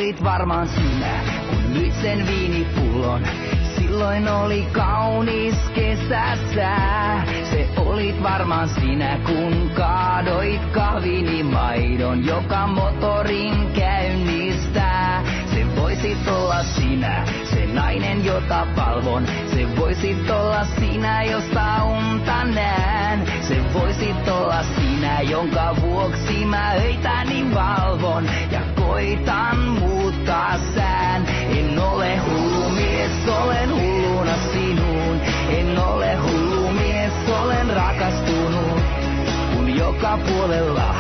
olit varmaan sinä, kun myit sen viinipullon. Silloin oli kaunis kesäsää. Se olit varmaan sinä, kun kaadoit kahvinimaidon, joka motorin käynnistää. Se voisit olla sinä, se nainen, jota palvon. Se voisit olla sinä, josta unta näen. Se voisit olla sinä, jonka vuoksi mä öitäni valvon ja koitan muuttaa sään. En ole hullu mies, olen hulluna sinuun. En ole hullu mies, olen rakastunut. Kun joka puolella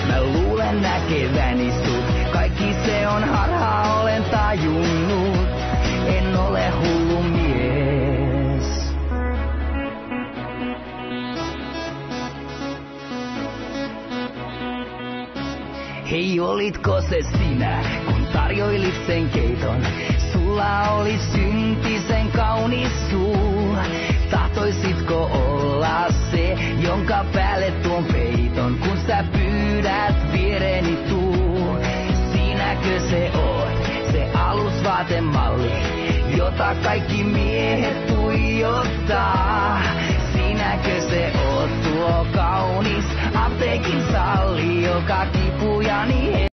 mä luulen näkeväni sut. Kaikki se on harhaa, olen tajunnut. En ole hullu mies. Hei, olitko se sinä, kun tarjoilit sen keiton? Sulla oli syntisen kaunis suu. Tahtoisitko olla se, jonka päälle tuon peiton, kun sä pyydät viereeni tuu? Sinäkö se oot, se alusvaatemalli, jota kaikki miehet tuijottaa? Sinäkö se oot tuo kaunis apteekin salli, joka kipujani